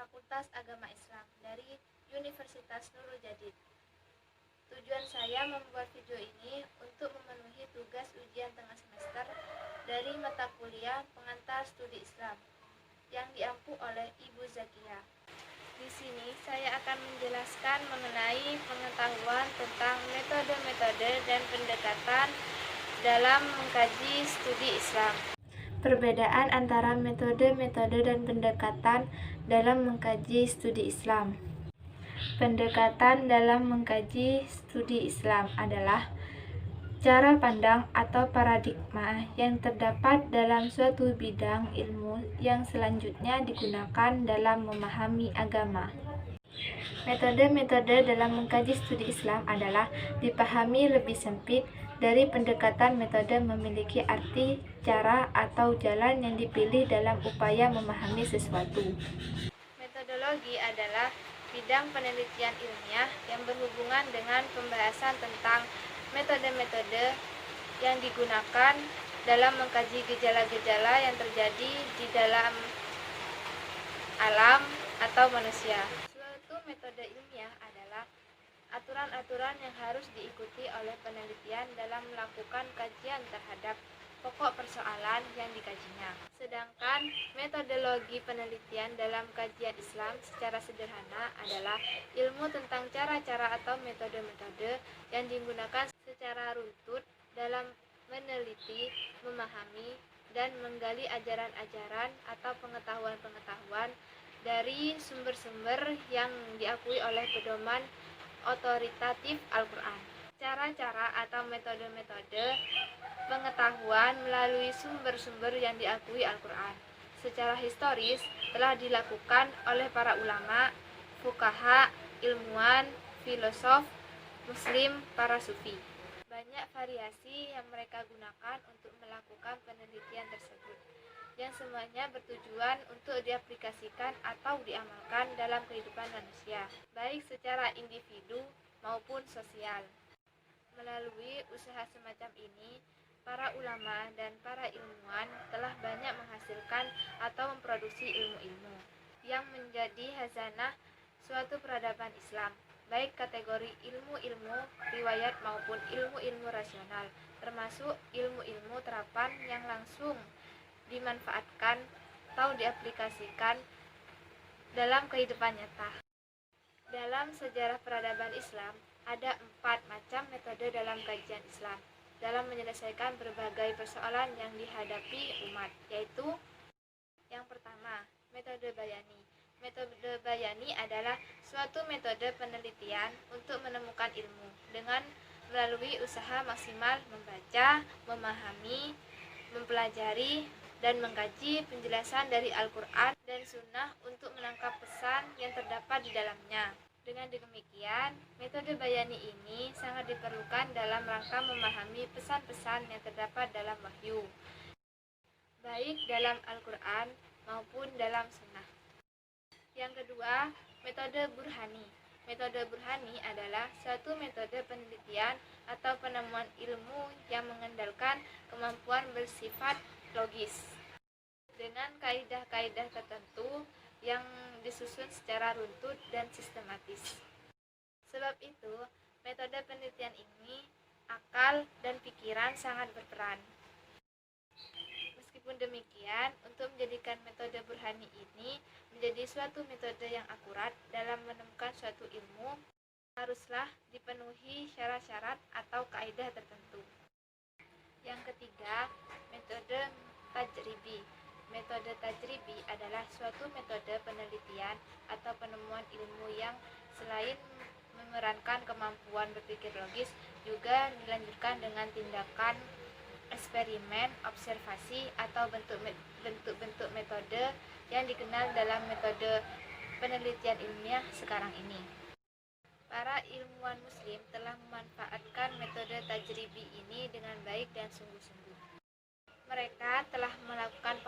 Fakultas Agama Islam dari Universitas Nurul Jadid. Tujuan saya membuat video ini untuk memenuhi tugas ujian tengah semester dari mata kuliah pengantar studi Islam yang diampu oleh Ibu Zakia. Di sini saya akan menjelaskan mengenai pengetahuan tentang metode-metode dan pendekatan dalam mengkaji studi Islam. Perbedaan antara metode-metode dan pendekatan dalam mengkaji studi Islam. Pendekatan dalam mengkaji studi Islam adalah cara pandang atau paradigma yang terdapat dalam suatu bidang ilmu yang selanjutnya digunakan dalam memahami agama. Metode-metode dalam mengkaji studi Islam adalah dipahami lebih sempit dari pendekatan metode memiliki arti, cara, atau jalan yang dipilih dalam upaya memahami sesuatu. Metodologi adalah bidang penelitian ilmiah yang berhubungan dengan pembahasan tentang metode-metode yang digunakan dalam mengkaji gejala-gejala yang terjadi di dalam alam atau manusia. Suatu metode ilmiah adalah aturan-aturan yang harus diikuti oleh penelitian dalam melakukan kajian terhadap pokok persoalan yang dikajinya. Sedangkan metodologi penelitian dalam kajian Islam secara sederhana adalah ilmu tentang cara-cara atau metode-metode yang digunakan secara runtut dalam meneliti, memahami, dan menggali ajaran-ajaran atau pengetahuan-pengetahuan dari sumber-sumber yang diakui oleh pedoman otoritatif Al-Quran. Cara-cara atau metode-metode pengetahuan melalui sumber-sumber yang diakui Al-Quran secara historis telah dilakukan oleh para ulama, fuqaha, ilmuwan, filosof, muslim, para sufi. Banyak variasi yang mereka gunakan untuk melakukan penelitian tersebut, yang semuanya bertujuan untuk diaplikasikan atau diamalkan dalam kehidupan manusia, baik secara individu maupun sosial. Melalui usaha semacam ini, para ulama dan para ilmuwan telah banyak menghasilkan atau memproduksi ilmu-ilmu yang menjadi khazanah suatu peradaban Islam, baik kategori ilmu-ilmu riwayat maupun ilmu-ilmu rasional, termasuk ilmu-ilmu terapan yang langsung dimanfaatkan atau diaplikasikan dalam kehidupan nyata. Dalam sejarah peradaban Islam, ada 4 macam metode dalam kajian Islam dalam menyelesaikan berbagai persoalan yang dihadapi umat, yaitu yang pertama, metode bayani. Metode bayani adalah suatu metode penelitian untuk menemukan ilmu dengan melalui usaha maksimal membaca, memahami, mempelajari, dan mengkaji penjelasan dari Al-Quran dan Sunnah untuk menangkap pesan yang terdapat di dalamnya. Dengan demikian, metode bayani ini sangat diperlukan dalam rangka memahami pesan-pesan yang terdapat dalam wahyu, baik dalam Al-Quran maupun dalam Sunnah. Yang kedua, metode burhani. Metode burhani adalah suatu metode penelitian atau penemuan ilmu yang mengandalkan kemampuan bersifat logis dengan kaidah-kaidah tertentu yang disusun secara runtut dan sistematis. Sebab itu, metode penelitian ini, akal dan pikiran sangat berperan. Meskipun demikian, untuk menjadikan metode burhani ini menjadi suatu metode yang akurat dalam menemukan suatu ilmu, haruslah dipenuhi syarat-syarat atau kaidah tertentu. Yang ketiga, metode tajribi. Metode tajribi adalah suatu metode penelitian atau penemuan ilmu yang selain memerankan kemampuan berpikir logis, juga dilanjutkan dengan tindakan eksperimen, observasi, atau bentuk-bentuk metode yang dikenal dalam metode penelitian ilmiah sekarang ini. Para ilmuwan muslim telah memanfaatkan metode tajribi ini dengan baik dan sungguh-sungguh. Mereka telah melakukan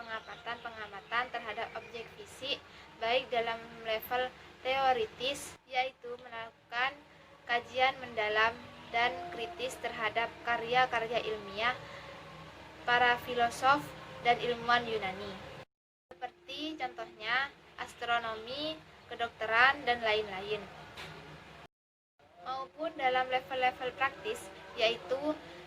pengamatan terhadap objek fisik baik dalam level teoritis, yaitu melakukan kajian mendalam dan kritis terhadap karya-karya ilmiah para filosof dan ilmuwan Yunani. Seperti contohnya astronomi, kedokteran, dan lain-lain. Maupun dalam level-level praktis, yaitu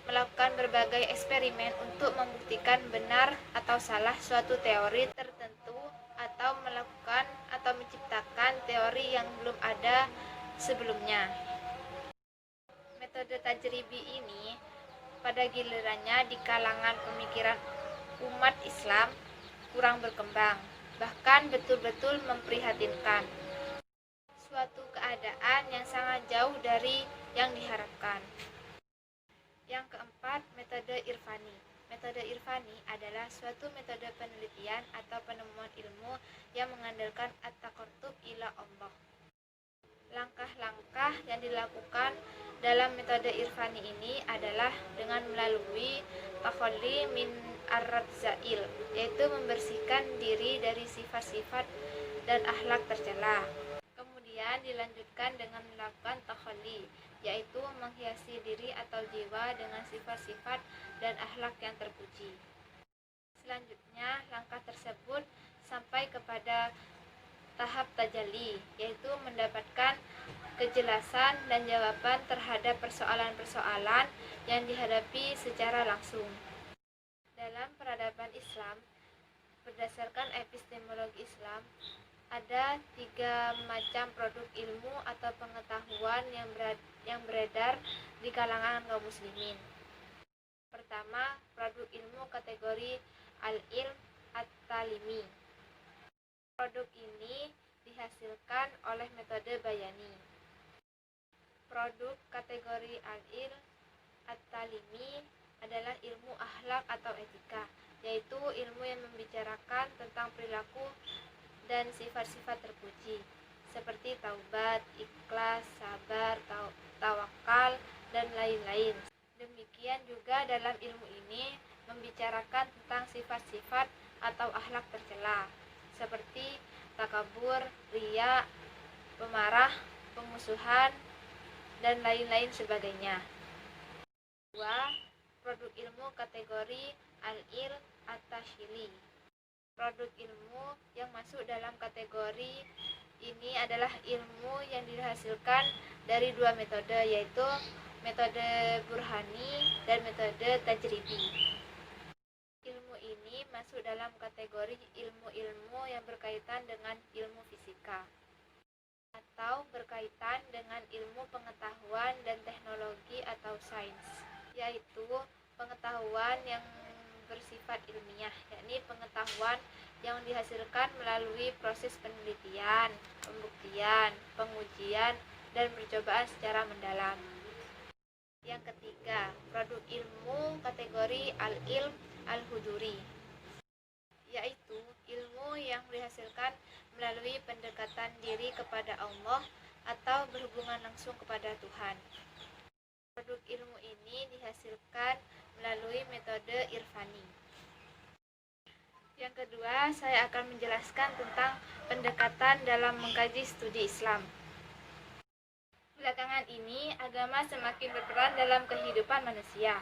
melakukan berbagai eksperimen untuk membuktikan benar atau salah suatu teori tertentu atau melakukan atau menciptakan teori yang belum ada sebelumnya. Metode tajribi ini pada gilirannya di kalangan pemikiran umat Islam kurang berkembang, bahkan betul-betul memprihatinkan. Suatu keadaan yang sangat jauh dari yang diharapkan. Yang keempat, metode irfani. Metode irfani adalah suatu metode penelitian atau penemuan ilmu yang mengandalkan at-taqarrub ila Allah. Langkah-langkah yang dilakukan dalam metode irfani ini adalah dengan melalui takhalli min ar-radzail, yaitu membersihkan diri dari sifat-sifat dan akhlak tercela. Kemudian dilanjutkan dengan melakukan takhalli, yaitu menghiasi diri atau jiwa dengan sifat-sifat dan akhlak yang terpuji. Selanjutnya, langkah tersebut sampai kepada tahap tajalli, yaitu mendapatkan kejelasan dan jawaban terhadap persoalan-persoalan yang dihadapi secara langsung. Dalam peradaban Islam, berdasarkan epistemologi Islam, ada 3 macam produk ilmu atau pengetahuan yang beredar di kalangan kaum muslimin. Pertama, produk ilmu kategori al-ilm at-talimi. Produk ini dihasilkan oleh metode bayani. Produk kategori al-ilm at-talimi adalah ilmu akhlak atau etika, yaitu ilmu yang membicarakan tentang perilaku dan sifat-sifat terpuji, seperti taubat, ikhlas, sabar, tawakal, dan lain-lain. Demikian juga dalam ilmu ini membicarakan tentang sifat-sifat atau akhlak tercela, seperti takabur, riya, pemarah, pemusuhan, dan lain-lain sebagainya. 2. Produk ilmu kategori al-ilm at-tashili. Produk ilmu yang masuk dalam kategori ini adalah ilmu yang dihasilkan dari 2 metode, yaitu metode burhani dan metode tajribi. Ilmu ini masuk dalam kategori ilmu-ilmu yang berkaitan dengan ilmu fisika atau berkaitan dengan ilmu pengetahuan dan teknologi atau sains, yaitu pengetahuan yang bersifat ilmiah, yakni pengetahuan yang dihasilkan melalui proses penelitian, pembuktian, pengujian, dan percobaan secara mendalam. Yang ketiga, produk ilmu kategori al-ilm al-huduri, yaitu ilmu yang dihasilkan melalui pendekatan diri kepada Allah atau berhubungan langsung kepada Tuhan. Produk ilmu ini dihasilkan melalui metode irfani. Yang kedua, saya akan menjelaskan tentang pendekatan dalam mengkaji studi Islam. Belakangan ini, agama semakin berperan dalam kehidupan manusia.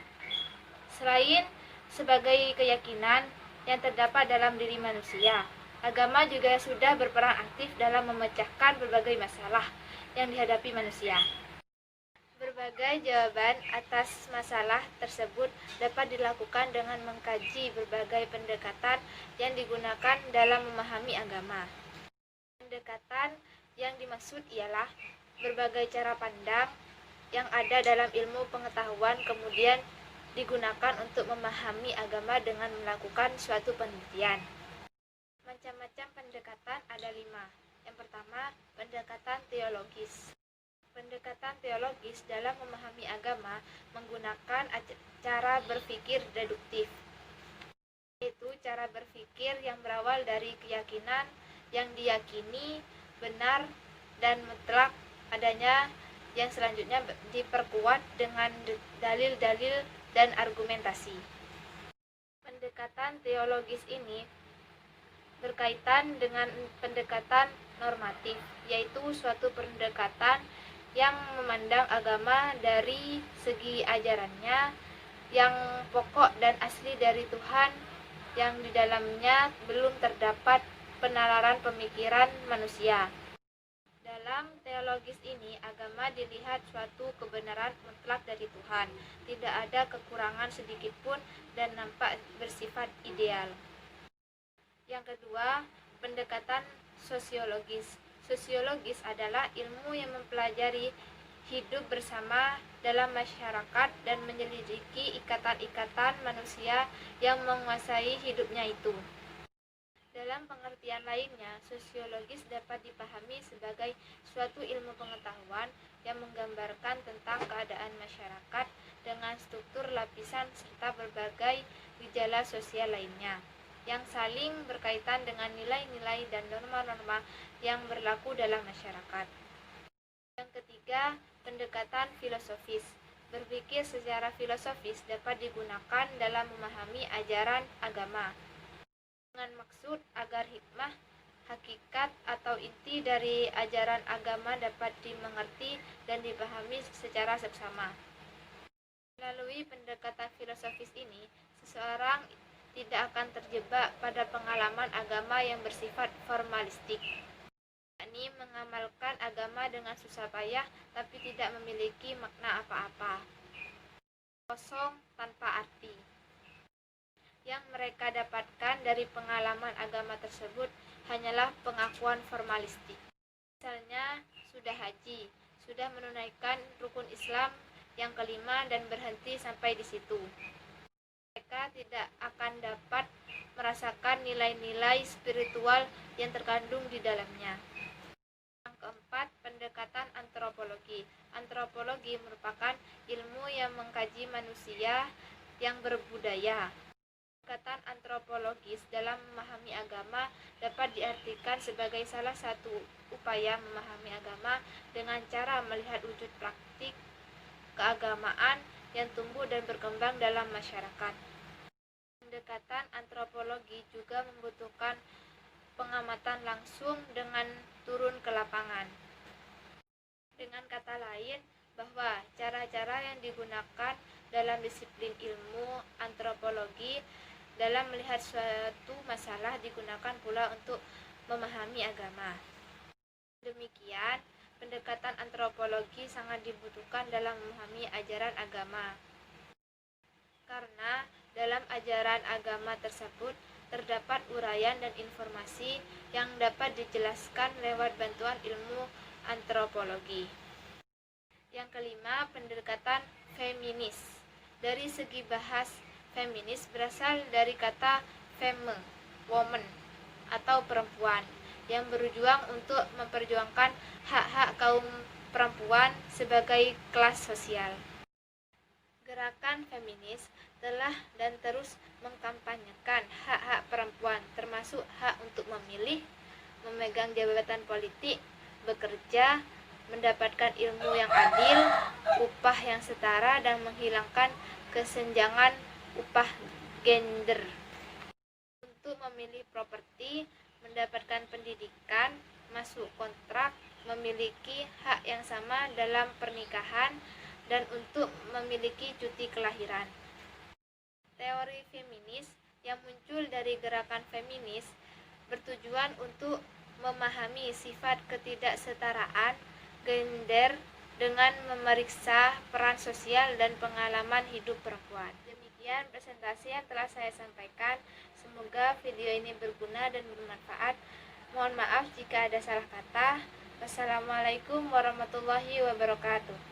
Selain sebagai keyakinan yang terdapat dalam diri manusia, agama juga sudah berperan aktif dalam memecahkan berbagai masalah yang dihadapi manusia. Berbagai jawaban atas masalah tersebut dapat dilakukan dengan mengkaji berbagai pendekatan yang digunakan dalam memahami agama. Pendekatan yang dimaksud ialah berbagai cara pandang yang ada dalam ilmu pengetahuan kemudian digunakan untuk memahami agama dengan melakukan suatu penelitian. Macam-macam pendekatan ada 5. Yang pertama, pendekatan teologis. Pendekatan teologis dalam memahami agama menggunakan cara berpikir deduktif, yaitu cara berpikir yang berawal dari keyakinan yang diyakini benar dan mutlak adanya, yang selanjutnya diperkuat dengan dalil-dalil dan argumentasi. Pendekatan teologis ini berkaitan dengan pendekatan normatif, yaitu suatu pendekatan yang memandang agama dari segi ajarannya yang pokok dan asli dari Tuhan, yang di dalamnya belum terdapat penalaran pemikiran manusia. Dalam teologis ini, agama dilihat suatu kebenaran mutlak dari Tuhan. Tidak ada kekurangan sedikitpun dan nampak bersifat ideal. Yang kedua, pendekatan sosiologis. Sosiologis adalah ilmu yang mempelajari hidup bersama dalam masyarakat dan menyelidiki ikatan-ikatan manusia yang menguasai hidupnya itu. Dalam pengertian lainnya, sosiologis dapat dipahami sebagai suatu ilmu pengetahuan yang menggambarkan tentang keadaan masyarakat dengan struktur lapisan serta berbagai gejala sosial lainnya, yang saling berkaitan dengan nilai-nilai dan norma-norma yang berlaku dalam masyarakat. Yang ketiga, pendekatan filosofis. Berpikir secara filosofis dapat digunakan dalam memahami ajaran agama, dengan maksud agar hikmah, hakikat atau inti dari ajaran agama dapat dimengerti dan dipahami secara seksama. Melalui pendekatan filosofis ini, seseorang tidak akan terjebak pada pengalaman agama yang bersifat formalistik, yakni mengamalkan agama dengan susah payah tapi tidak memiliki makna apa-apa, kosong tanpa arti. Yang mereka dapatkan dari pengalaman agama tersebut hanyalah pengakuan formalistik. Misalnya, sudah haji, sudah menunaikan rukun Islam yang kelima dan berhenti sampai di situ. Mereka tidak akan dapat merasakan nilai-nilai spiritual yang terkandung di dalamnya. Yang keempat, pendekatan antropologi. Antropologi merupakan ilmu yang mengkaji manusia yang berbudaya. Pendekatan antropologis dalam memahami agama dapat diartikan sebagai salah satu upaya memahami agama dengan cara melihat wujud praktik keagamaan yang tumbuh dan berkembang dalam masyarakat. Pendekatan antropologi juga membutuhkan pengamatan langsung dengan turun ke lapangan. Dengan kata lain, bahwa cara-cara yang digunakan dalam disiplin ilmu antropologi dalam melihat suatu masalah digunakan pula untuk memahami agama. Demikian, pendekatan antropologi sangat dibutuhkan dalam memahami ajaran agama. Karena dalam ajaran agama tersebut terdapat uraian dan informasi yang dapat dijelaskan lewat bantuan ilmu antropologi. Yang kelima, pendekatan feminis. Dari segi bahas, feminis berasal dari kata femme, woman, atau perempuan, yang berjuang untuk memperjuangkan hak-hak kaum perempuan sebagai kelas sosial. Gerakan feminis telah dan terus mengkampanyekan hak-hak perempuan, termasuk hak untuk memilih, memegang jabatan politik, bekerja, mendapatkan ilmu yang adil, upah yang setara, dan menghilangkan kesenjangan upah gender. Untuk memilih properti, mendapatkan pendidikan, masuk kontrak, memiliki hak yang sama dalam pernikahan, dan untuk memiliki cuti kelahiran. Teori feminis yang muncul dari gerakan feminis bertujuan untuk memahami sifat ketidaksetaraan gender dengan memeriksa peran sosial dan pengalaman hidup perempuan. Demikian presentasi yang telah saya sampaikan. Semoga video ini berguna dan bermanfaat. Mohon maaf jika ada salah kata. Wassalamualaikum warahmatullahi wabarakatuh.